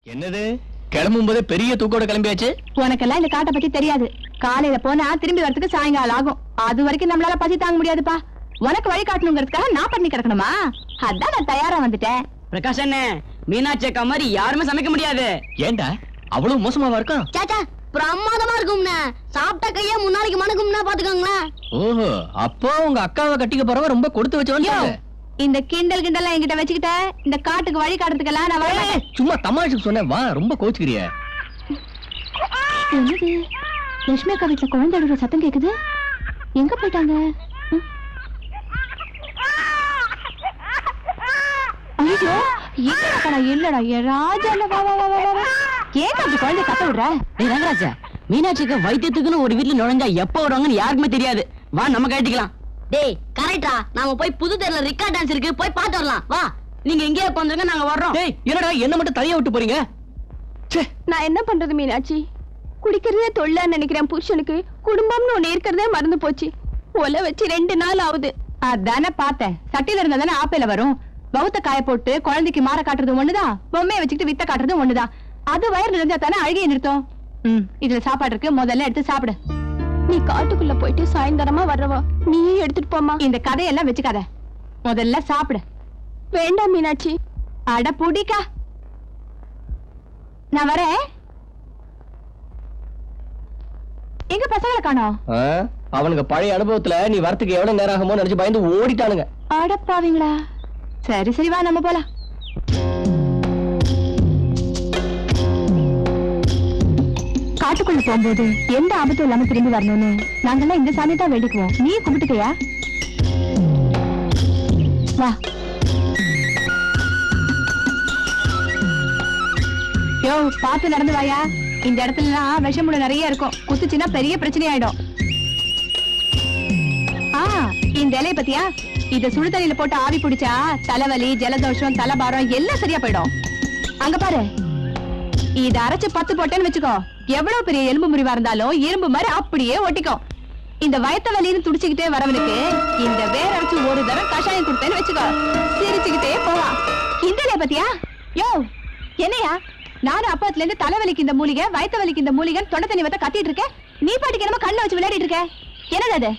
என்னது கிளம்பும் போதே பெரிய தூக்கோட கிளம்பியாச்சு. உனக்கெல்லாம் இந்த காட்டை பத்தி தெரியாது. காலையில போனா திரும்பி வரதுக்கு சாயங்காலம் ஆகும். அது வரைக்கும் நம்மளால பசி தாங்க முடியாதுப்பா. உனக்கு வழி காட்டணுங்கிறதுக்காக நான் பண்ணி கிடக்கணுமா? அதான் நான் தயாரா வந்துட்டேன். பிரகாஷ் அண்ணே, மீனாட்சி அக்கா மாதிரி யாருமே சமைக்க முடியாது. ஏண்டா அவ்வளவு மோசமாவா இருக்கும்? சாச்சா பிரமாதமா இருக்கும்னா, சாப்பிட்ட கையே முன்னாடிக்கு மணக்கும்னா பாத்துக்கோங்களேன். ஓஹோ, அப்போ உங்க அக்காவை கட்டிக்க போறவ ரொம்ப கொடுத்து வச்சவன். இந்த கிண்டல் கிண்டல்லாம் என்கிட்ட வச்சுக்கிட்ட இந்த காட்டுக்கு வழி காட்டுறதுக்கெல்லாம் நான் வரேன். சும்மா தமாஷுக்கு சொன்னேன், வா. ரொம்ப கோச்சுக்கிறிய. என்னது லட்சுமி அக்கா வீட்டுல குழந்தை அழுற சத்தம் கேக்குது. எங்க போயிட்டாங்க? ஐயோ இல்லடா ராஜா, ஏன் அப்படி குழந்தை கத்த விடுற? ரங்கராஜா, மீனாட்சி அக்கா வைத்தியத்துக்குன்னு ஒரு வீட்டுல நுழைஞ்சா எப்ப வருவாங்கன்னு யாருக்குமே தெரியாது. வா, நம்ம கட்டிக்கலாம். டேய் கரெக்டா, நாம போய் புது தெருல ரிக்கா டான்ஸ் இருக்கு, போய் பாத்து வரலாம். வா, நீங்க எங்கேயே உட்காந்துருங்க, நாங்க வர்றோம். டேய் என்னடா என்ன மட்டும் தனியா விட்டு போறீங்க? நான் என்ன பண்றது மீனாட்சி? குடிக்கிறதே தொல்லைன்னு நினைக்கிறேன் புருஷனுக்கு. குடும்பம்னு ஒண்ணு இருக்கிறதே மறந்து போச்சு. ஒலை வச்சு 2 நாள் ஆகுது. அதானே பார்த்தேன். சட்டியில இருந்தா தானே ஆப்பையில வரும். பௌத்த காய போட்டு குழந்தைக்கு மாற காட்டுறது ஒண்ணுதான், பொம்மையை வச்சுக்கிட்டு வித்த காட்டுறது ஒண்ணுதான். அது வயிறு நிறைஞ்சா தானே அழுகிய நிறுத்தம். இதுல சாப்பாடு இருக்கு, முதல்ல எடுத்து சாப்பிடு. நீ காட்டுக்குள்ள போயிட்டு சாயந்தரமா வர்றவா, நீயே எடுத்துட்டு போமா. இந்த கதையெல்லாம் வச்சுக்காத, முதல்ல சாப்பிடு. வேண்டாம் மீனாட்சி. அட புடிக்கா, நான் வரேன். எங்க பசங்களை காணோம்? அவனுக்கு பழைய அனுபவத்துல நீ வரத்துக்கு எவ்வளவு நேரம் ஆகுமோ நினைச்சு பயந்து ஓடிட்டானுங்க. அடப்பாவீங்களா? சரி சரி, வா நம்ம போலாம். காட்டுக்குள்ள போகும்போது எந்த ஆபத்தும் இல்லாம திரும்பி வரணும்னு நாங்கெல்லாம் இந்த சாமி தான் வேண்டிக்குவோம். நீ கும்பிட்டுக்கையா? வா. யோ, பார்த்து நடந்து வாயா. இந்த இடத்துல விஷமுள்ள நிறைய இருக்கும். குத்துச்சுன்னா பெரிய பிரச்சனை ஆயிடும். இந்த இலைய பத்தியா? இத சுடுதண்ணில போட்டு ஆவி பிடிச்சா தலைவலி, ஜலதோஷம், தலைபாரம் எல்லாம் சரியா போயிடும். அங்க பாரு, இத அரைச்சு 10 போட்டேன்னு வச்சுக்கோ, எவ்வளவு பெரிய எலும்பு முறிவா இருந்தாலும் இரும்பு மாதிரி அப்படியே ஒட்டிக்கும். இந்த வயத்த வலின்னு துடிச்சுக்கிட்டே வரவனுக்கு இந்த வேற அரைச்சு ஒரு தரம் கஷாயம் கொடுத்தேன்னு வச்சுக்கோ, சிரிச்சுக்கிட்டே போவான். இந்த இலைய பத்தியா? யோ என்னையா, நானும் அப்பத்துல இருந்து தலைவலிக்கு இந்த மூலிகை, வயத்த வலிக்கு இந்த மூலிகை, தொண்டை தண்ணி வத்த கத்திட்டு இருக்கேன். நீ பாட்டுக்கு என்னமோ கண்ணை வச்சு விளையாடிட்டு இருக்க. என்னது அது?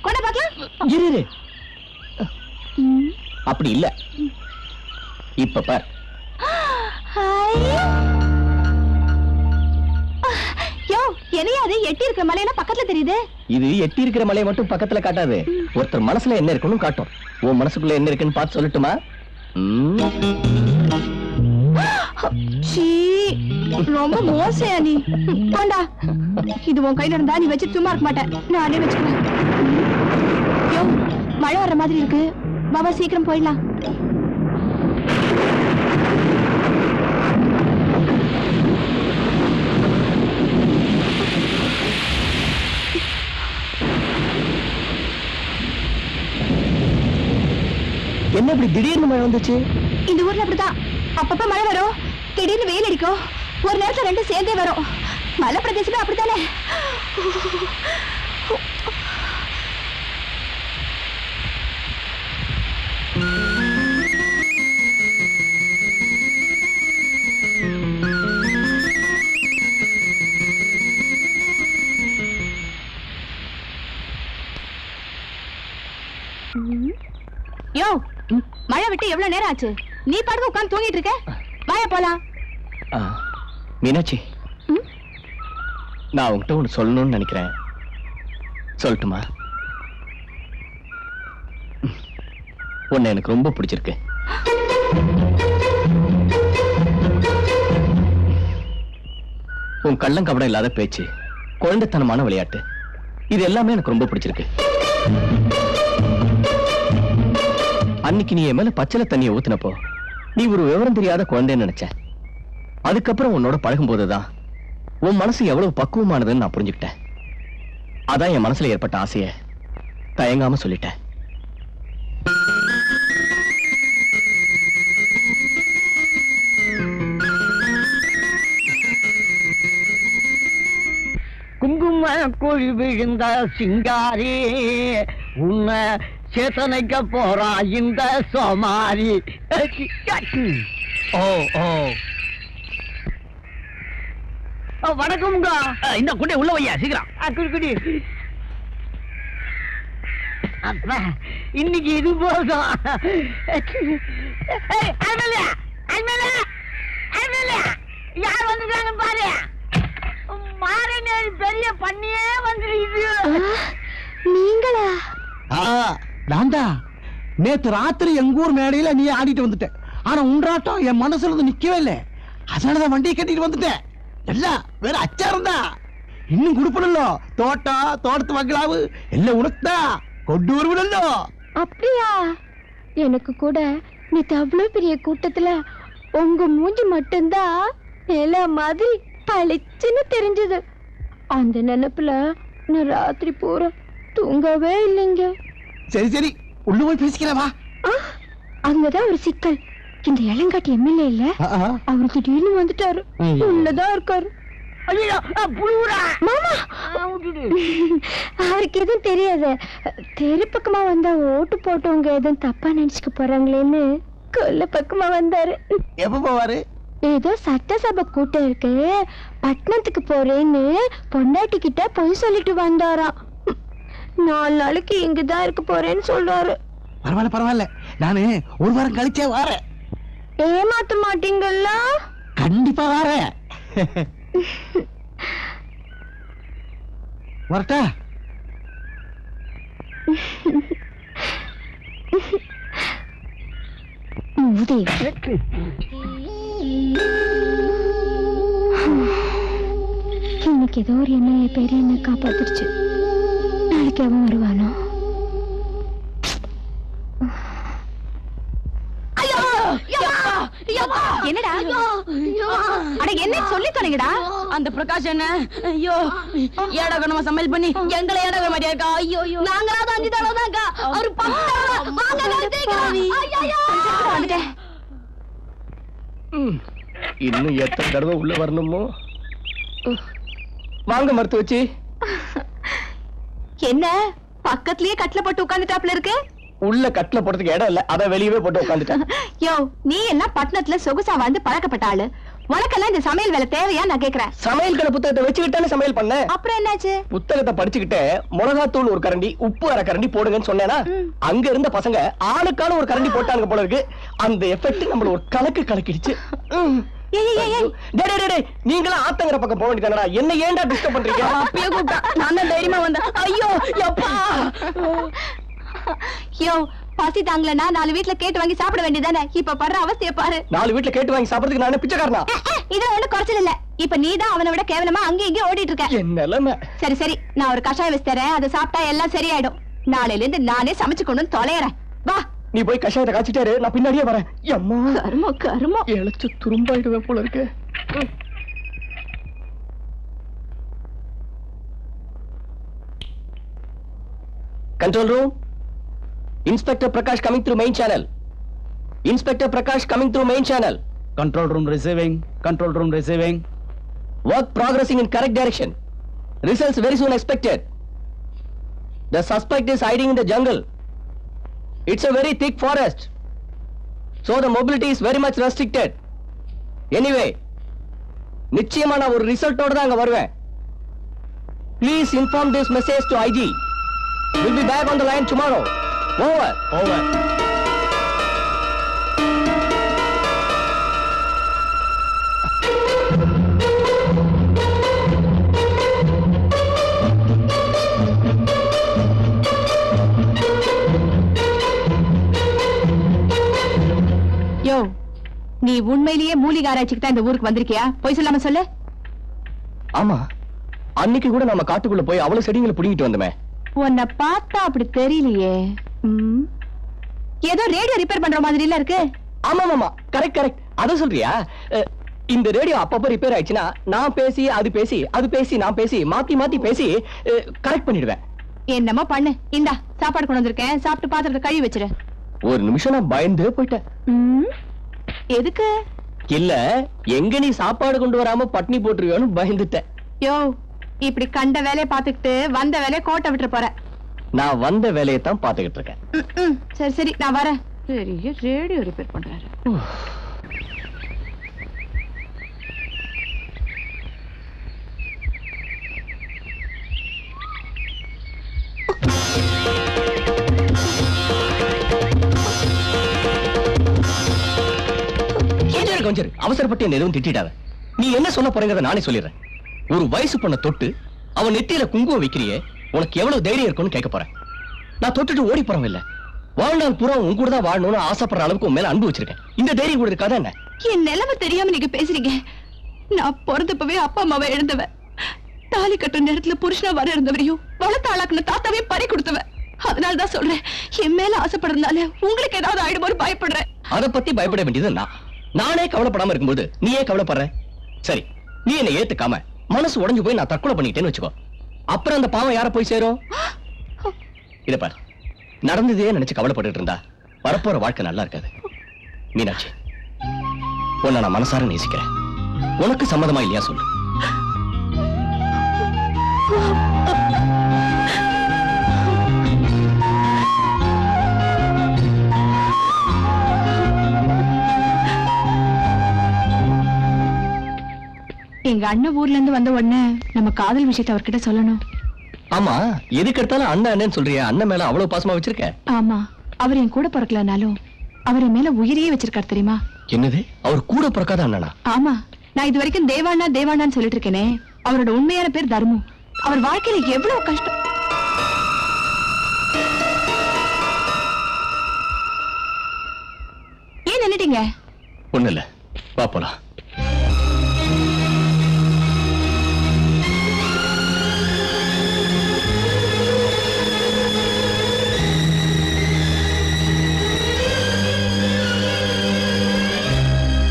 கொண்ட பாக்கலாம். இரு, அப்படி இல்ல, இப்ப பார். யோ, என்னையா அது? எட்டி இருக்கிற மலையெல்லாம் பக்கத்துல தெரியுது. இது எட்டி இருக்கிற மலையை மட்டும் பக்கத்துல காட்டாது, ஒருத்தர் மனசுல என்ன இருக்குன்னு காட்டும். உன் மனசுக்குள்ள என்ன இருக்குன்னு பார்த்து சொல்லட்டுமா? ரொம்ப மோசையா நீ. போண்டா, இது உன் கையில இருந்தா நீ வச்சு சும்மா இருக்க மாட்டேன், நானே வச்சுக்கிறேன். யோ, மழை வர்ற மாதிரி இருக்கு, பாபா சீக்கிரம் போயிடலாம். என்ன இப்படி திடீர்னு மழை வந்துச்சு? இந்த ஊர்ல அப்படிதான், அப்பப்ப மழை வரும், திடீர்னு வெயில் அடிக்கும், ஒரு நேரத்துல 2 சேர்ந்தே வரும். மலை பிரதேசம் அப்படித்தானே. யோ, மழை விட்டு எவ்வளவு நேரம் ஆச்சு? நீ பாட்டுக்கு உட்கார்ந்து தூங்கிட்டு இருக்க. வாயா போலாம். மீனாட்சி, நான் உன்கிட்ட ஒண்ணு சொல்லணும்னு நினைக்கிறேன், சொல்லட்டுமா? உன்னை எனக்கு ரொம்ப பிடிச்சிருக்கு. உன் கள்ளம் கபடம் இல்லாத பேச்சு, குழந்தைத்தனமான விளையாட்டு, இது எல்லாமே எனக்கு ரொம்ப பிடிச்சிருக்கு. அன்னைக்கு நீ என் மேல பச்சளை தண்ணியை ஊத்தினப்போ நீ ஒரு விவரம் தெரியாத குழந்தைன்னு நினைச்ச. அதுக்கப்புறம் உன்னோட பழகும் போதுதான் உன் மனசு எவ்வளவு பக்குவமானதுன்னு நான் புரிஞ்சுக்கிட்டேன். அதான் என் மனசுல ஏற்பட்ட ஆசைய தயங்காம சொல்லிட்டேன். குங்கும கோழி விழுந்த சிங்காரி, உன்னை சேத்தனைக்க போறா இந்த சோமாரி. ஓ ஓ வணக்கம்ங்க. இந்த குண்டை உள்ள வையா சீக்கிரம். குடி அப்பா, இன்னைக்கு இது போதும். யார் வந்துட்டாங்க பாரு. மாறனே பெரிய பண்ணியே வந்துருக்குது. நீங்களா? நான்டா நேத்து ராத்திரி எங்க ஊர் மேடையில நீ ஆடிட்டு வந்துட்ட. ஆனா உன்றாட்டம் என் மனசுல இருந்து நிக்கவே இல்லை. அதனாலதான் வண்டியை கட்டிட்டு வந்துட்டேன். எல்லாம் வேற அச்சாரம் தான். இன்னும் குடுப்பனല്ലോ. தோட்டத்து மங்களாவு எல்லாம் உனக்குதான் கொண்டு வருவனല്ലോ. அப்படியா? எனக்கு கூட நேத்து அவ்வளவு பெரிய கூட்டத்துல உங்க மூஞ்சி மட்டும்தான் எல்லா மாதிரி பளிச்சுன்னு தெரிஞ்சது. அந்த நினைப்புல நான் ராத்திரி பூரா தூங்கவே இல்லைங்க. சரி சரி உள்ள போய் பேசிக்கிறவா. அங்கதான் ஒரு சிக்கல். இந்த இளங்காட்டு எம்எல்ஏ இல்ல, அவர் திடீர்னு வந்துட்டாரு. உள்ளதான் இருக்காரு. மாமா, அவருக்கு எதுவும் தெரியாது. தெரு பக்கமா வந்தா ஓட்டு போட்டவங்க எதுவும் தப்பா நினைச்சுக்க போறாங்களேன்னு கொல்ல பக்கமா வந்தாரு. எப்ப போவாரு? ஏதோ சட்டசபை கூட்டம் இருக்கு, பட்டணத்துக்கு போறேன்னு பொண்டாட்டி கிட்ட பொய் சொல்லிட்டு வந்தாராம். 4 நாளைக்கு இங்கதான் இருக்க போறேன்னு சொல்றாரு. பரவாயில்ல பரவாயில்ல, நானு ஒரு வாரம் கழிச்சே வாரேன். ஏமாத்த மாட்டீங்கல்ல? கண்டிப்பா வாரேன். வரட்டா? இன்னைக்கு ஏதோ ஒரு எம்எல்ஏ பேரு என்ன காப்பாத்துருச்சு. நாளைக்கு அவன் வருவானோ? என்னடா? அட என்ன சொல்லி தொலைங்கடா. அந்த பிரகாஷ் என்ன ஐயோ ஏடகனமா சமையல் பண்ணி எங்களை ஏடக மாட்டியா இருக்கா? ஐயோ நாங்களாவது 5 தடவை தான்க்கா. அவரு 10 தடவை. வாங்க நிறுத்திக்கலாம். ஐயோ வந்துட்டேன். இன்னும் எத்தனை தடவை உள்ள வரணுமோ? வாங்க மறுத்து வச்சு. என்ன பக்கத்துலயே கட்டில போட்டு உட்கார்ந்துட்டாப்ல இருக்கு? உள்ள கட்டில போடுறதுக்கு இடம் இல்ல, அத வெளியவே போட்டு உட்காந்துட்டேன். யோ, நீ எல்லாம் பட்டணத்துல சொகுசா வந்து பழக்கப்பட்ட ஆளு. உனக்கெல்லாம் இந்த சமையல் வேலை தேவையா நான் கேக்குறேன். சமையல் கடை புத்தகத்தை வச்சுக்கிட்டானே சமையல் பண்ண. அப்புறம் என்னாச்சு? புத்தகத்தை படிச்சுக்கிட்டே மிளகாத்தூள் ஒரு கரண்டி, உப்பு அரை கரண்டி போடுங்கன்னு சொன்னேனா, அங்க இருந்த பசங்க ஆளுக்கான ஒரு கரண்டி போட்டாங்க போல இருக்கு. அந்த எஃபெக்ட் நம்மள ஒரு கலக்கிடுச்சு. நீங்களும் ஆத்தங்கர பக்கம் போக வேண்டியதானடா. என்ன ஏன்டா டிஸ்டர்ப் பண்றீங்க? அப்பயே கூப்பிட்டா நான் தான் தைரியமா வந்தேன். ஐயோ யப்பா. யோ, பசி தாங்கலனா 4 வீட்ல கேட்டு வாங்கி சாப்பிட வேண்டியதானே. இப்ப படுற அவஸ்தைய பாரு. 4 வீட்ல கேட்டு வாங்கி சாப்பிடுறதுக்கு நான் பிச்சைக்காரனா? இதுல ஒண்ணு குறைச்சல் இல்ல. இப்ப நீதான் அவனை விட கேவலமா அங்க இங்க ஓடிட்டு இருக்க. என்ன நிலைமை? சரி சரி, நான் ஒரு கஷாயம் வச்சு தரேன். அதை சாப்பிட்டா எல்லாம் சரியாயிடும். நாளையில இருந்து நானே சமைச்சு கொண்டு வந்து தொலைறேன். வா. நீ போய் கஷாயத்தை காய்ச்சிட்டாரு, நான் பின்னாடியே வரேன். அம்மா கருமோ இழைச்சு துரும்பாயிடுவேன் போல இருக்கு. Control room. Inspector Prakash coming through main channel. Inspector Prakash coming through main channel. Control room receiving. Control room receiving. Work progressing in correct direction. Results very soon expected. The suspect is hiding in the jungle. It's a very thick forest, so the mobility is very much restricted. Anyway, நிச்சயமா நான் ஒரு ரிசல்ட்டோட தான் அங்க வருவேன். Please inform this message to IG. We'll be back on the line tomorrow. Over. Over. யோ, நீ உண்மையிலேயே மூலிகை ஆராய்ச்சிக்கு தான் இந்த ஊருக்கு வந்திருக்கியா? போய் சொல்லாம சொல்லு. ஆமா, அன்னைக்கு கூட நம்ம காட்டுக்குள்ள போய் அவ்வளவு செடிங்களை புடிங்கிட்டு வந்தோமே. உன்னை பார்த்தா அப்படி தெரியலையே. ஏதோ ரேடியோ ரிப்பேர் பண்ற மாதிரி இல்ல இருக்கு. ஆமா ஆமா, கரெக்ட் கரெக்ட். அத சொல்றியா? இந்த ரேடியோ அப்பப்ப ரிப்பேர் ஆயிடுச்சுன்னா நான் பேசி அது பேசி அது பேசி நான் பேசி மாத்தி மாத்தி பேசி கரெக்ட் பண்ணிடுவேன். என்னமோ பண்ணு. இந்தா சாப்பாடு கொண்டு வந்திருக்கேன், சாப்பிட்டு பாத்திரத்தை கழுவி வச்சிரு. ஒரு நிமிஷம் நான் பயந்தே போயிட்டேன். எதுக்கு? இல்ல, எங்க நீ சாப்பாடு கொண்டு வராம பட்னி போட்டுருவியோன்னு பயந்துட்டேன். யோ, இப்படி கண்ட வேலையை பாத்துக்கிட்டு வந்த வேலையை கோட்டை விட்டுற போற. நான் வந்த வேலையை தான் பாத்துக்கிட்டு இருக்கேன். சரி சரி, நான் வரேன். பெரிய ரேடியோ ரிப்பேர் பண்றாரு. கொஞ்சம் அவசரப்பட்டு என்ன எதுவும் திட்டாத. நீ என்ன சொல்ல போறேங்கிறத நானே சொல்லிடுறேன். ஒரு வயசு பொண்ண தொட்டு அவன் நெத்தியில குங்குமம் வைக்கிறியே, உனக்கு எவ்வளவு தைரியம் இருக்கும்னு கேட்க போறேன். நான் தொட்டுட்டு ஓடி போறவன் இல்ல, வாழ்நாள் பூரா உன் கூட தான் வாழணும்னு ஆசைப்படுற அளவுக்கு உன் மேல அன்பு வச்சிருக்கேன். இந்த தைரியம் கூட இருக்காதா என்ன? என் நிலைமை தெரியாம நீங்க பேசுறீங்க. நான் பிறந்தப்பவே அப்பா அம்மாவை இழந்தவன். தாலி கட்டுற நேரத்துல புருஷனா வர இருந்தவரையும் வளர்த்த ஆளாக்குன தாத்தாவையும் பறி கொடுத்தவன். அதனாலதான் சொல்றேன், என் மேல ஆசைப்படுறதுனால உங்களுக்கு ஏதாவது ஆயிடுமோ பயப்படுறேன். அதை பத்தி பயப்பட வேண்டியது நானே கவலைப்படாம இருக்கும்போது நீ ஏன் கவலைப்படுற? சரி, நீ என்ன ஏத்துக்காம மனசு உடைஞ்சு போய் நான் தற்கொலை பண்ணிட்டேன்னு வச்சுக்கோ, அப்புறம் அந்த பாவம் யார போய் சேரும்? இத பாரு, நடந்ததே நினைச்சு கவலைப்பட்டு இருந்தா வரப்போற வாழ்க்கை நல்லா இருக்காது. மீனாட்சி, உன்னை நான் மனசார நேசிக்கிறேன். உனக்கு சம்மதமா இல்லையா சொல்லு. எங்க அண்ணன் ஊர்ல இருந்து வந்த உடனே நம்ம காதல் விஷயத்தை அவர்கிட்ட சொல்லணும். ஆமா, எதுக்கு எடுத்தாலும் அண்ணன் அண்ணன் சொல்றியா? அண்ணன் மேல அவ்வளவு பாசமா வச்சிருக்க? ஆமா, அவர் என் கூட பிறக்கலனாலும் அவர் என் மேல உயிரையே வச்சிருக்காரு தெரியுமா? என்னது, அவர் கூட பிறக்காத அண்ணனா? ஆமா, நான் இது வரைக்கும் தேவாண்ணா தேவாண்ணான்னு சொல்லிட்டு இருக்கேனே, அவரோட உண்மையான பேர் தர்மு. அவர் வாழ்க்கையில எவ்வளவு கஷ்டம். ஏன் நின்னுட்டீங்க? ஒண்ணு இல்ல, வா போலாம்.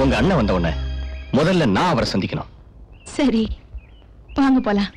உங்க அண்ணன் வந்த உடனே முதல்ல நான் அவரை சந்திக்கணும். சரி, வாங்க போலாம்.